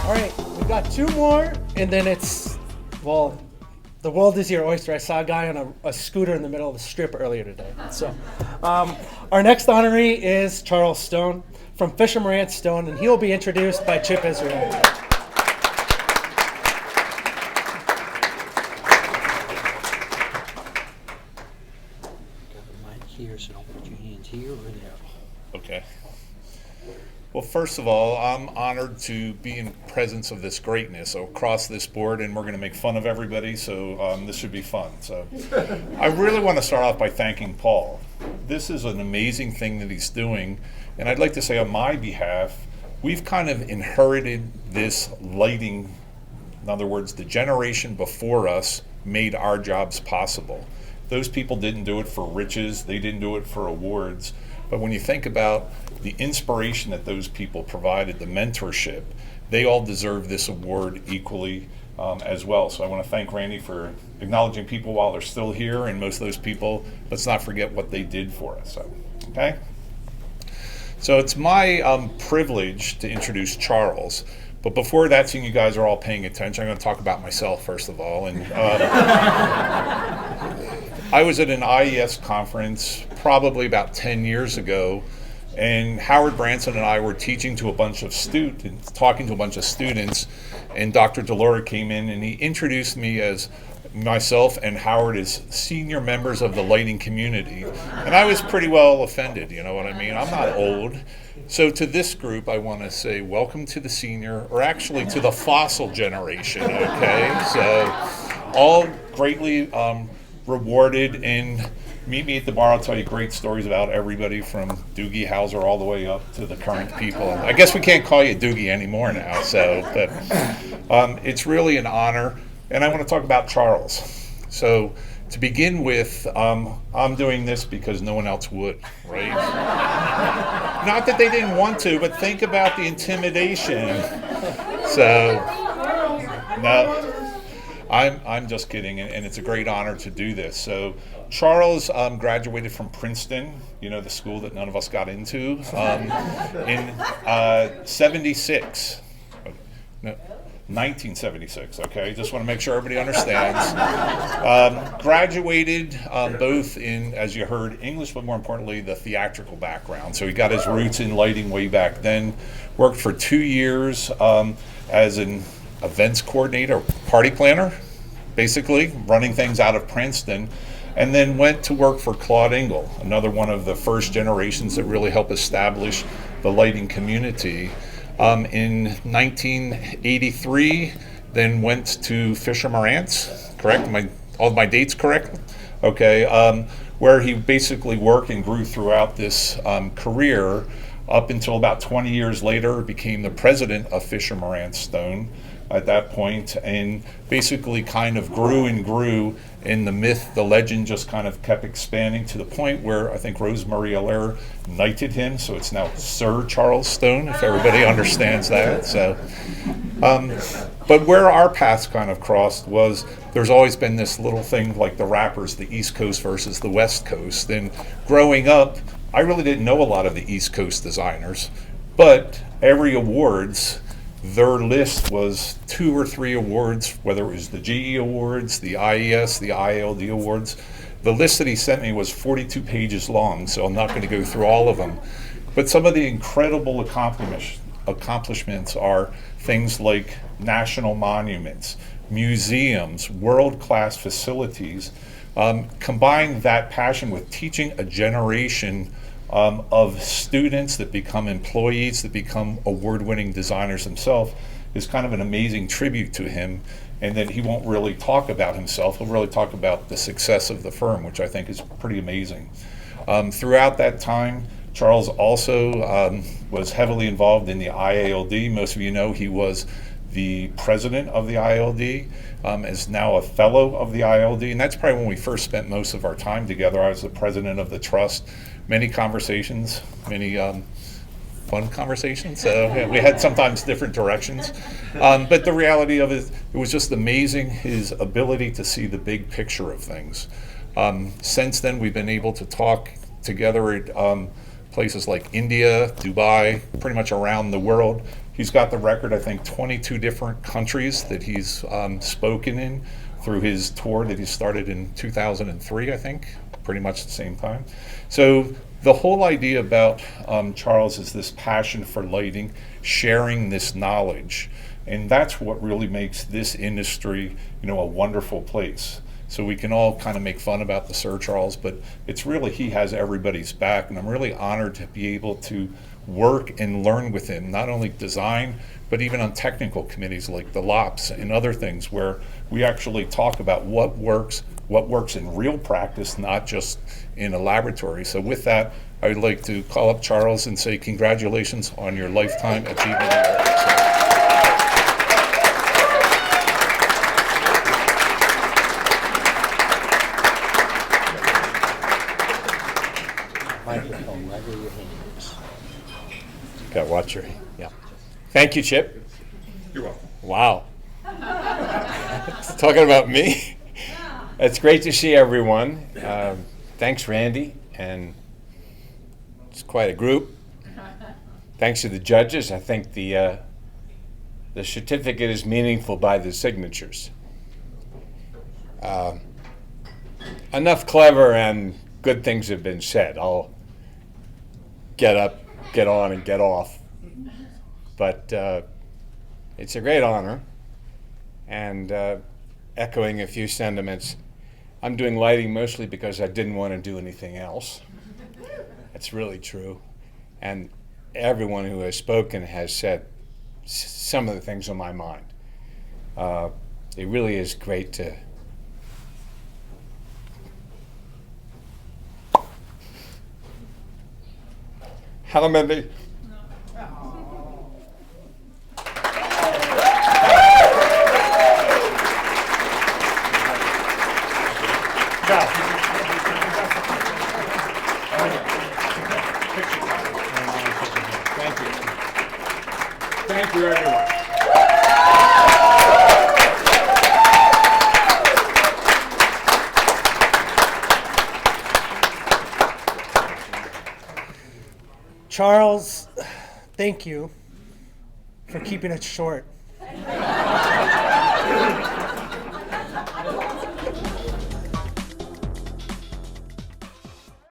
All right, we got two more, and then well, the world is your oyster. I saw a guy on a scooter in the middle of the strip earlier today. So, our next honoree is Charles Stone from Fisher Marantz Stone, and he will be introduced by Chip Israel. Got the mic here, so don't put your hands here or there. Okay. Well, first of all, I'm honored to be in presence of this greatness across this board, and we're going to make fun of everybody, so this should be fun. So I really want to start off by thanking Paul. This is an amazing thing that he's doing, and I'd like to say on my behalf, we've kind of inherited this lighting. In other words, the generation before us made our jobs possible. Those people didn't do it for riches, they didn't do it for awards. But when you think about the inspiration that those people provided, the mentorship, they all deserve this award equally as well. So I want to thank Randy for acknowledging people while they're still here, and most of those people, let's not forget what they did for us. So, okay? So it's my privilege to introduce Charles. But before that, seeing you guys are all paying attention, I'm going to talk about myself first of all. And I was at an IES conference probably about 10 years ago, and Howard Branson and I were teaching to a bunch of students, talking to a bunch of students, and Dr. Delora came in and he introduced me as myself and Howard as senior members of the lighting community. And I was pretty well offended, you know what I mean? I'm not old. So to this group, I want to say welcome to the senior, or actually to the fossil generation, okay? So all greatly rewarded, and meet me at the bar. I'll tell you great stories about everybody from Doogie Howser all the way up to the current people. I guess we can't call you Doogie anymore now, so, but it's really an honor. And I want to talk about Charles. So to begin with, I'm doing this because no one else would, right? Not that they didn't want to, but think about the intimidation. So, no. I'm just kidding, and it's a great honor to do this. So Charles graduated from Princeton, you know, the school that none of us got into, in 76. No, 1976, okay? Just want to make sure everybody understands. Graduated both in, as you heard, English, but more importantly, the theatrical background. So he got his roots in lighting way back then. Worked for 2 years as an events coordinator, party planner, basically, running things out of Princeton, and then went to work for Claude Engel, another one of the first generations that really helped establish the lighting community. In 1983, then went to Fisher Marantz, correct? All my dates correct? Okay, where he basically worked and grew throughout this career up until about 20 years later, became the president of Fisher Marantz Stone at that point, and basically kind of grew and grew, and the myth, the legend just kind of kept expanding to the point where I think Rosemary Allaire knighted him, so it's now Sir Charles Stone, if everybody understands that. So, but where our paths kind of crossed was there's always been this little thing like the rappers, the East Coast versus the West Coast, and growing up, I really didn't know a lot of the East Coast designers, but every awards, their list was 2 or 3 awards, whether it was the GE Awards, the IES, the ILD Awards. The list that he sent me was 42 pages long, so I'm not going to go through all of them. But some of the incredible accomplishments are things like national monuments, museums, world-class facilities. Combine that passion with teaching a generation of students that become employees, that become award-winning designers themselves, is kind of an amazing tribute to him. And then he won't really talk about himself, he'll really talk about the success of the firm, which I think is pretty amazing. Throughout that time, Charles also was heavily involved in the IALD. Most of you know he was the president of the ILD, is now a fellow of the ILD, and that's probably when we first spent most of our time together. I was the president of the trust. Many conversations, many fun conversations. So yeah, we had sometimes different directions. But the reality of it was just amazing, his ability to see the big picture of things. Since then, we've been able to talk together at places like India, Dubai, pretty much around the world, He's got the record, I think, 22 different countries that he's spoken in through his tour that he started in 2003, I think, pretty much the same time. So the whole idea about Charles is this passion for lighting, sharing this knowledge, and that's what really makes this industry, a wonderful place. So we can all kind of make fun about the Sir Charles, but it's really, he has everybody's back, and I'm really honored to be able to work and learn with him, not only design, but even on technical committees like the LOPS and other things where we actually talk about what works in real practice, not just in a laboratory. So with that, I would like to call up Charles and say congratulations on your Lifetime Achievement Award. Microphone right where your hand is. Got to watch your, yeah. Thank you, Chip. You're welcome. Wow. Talking about me. It's great to see everyone. Thanks, Randy, and it's quite a group. Thanks to the judges. I think the certificate is meaningful by the signatures. Enough clever and good things have been said. I'll get up, get on, and get off. But it's a great honor, and echoing a few sentiments, I'm doing lighting mostly because I didn't want to do anything else. That's really true. And everyone who has spoken has said some of the things on my mind. It really is great to how many? Thank you. Thank you, everyone. Charles, thank you for keeping it short.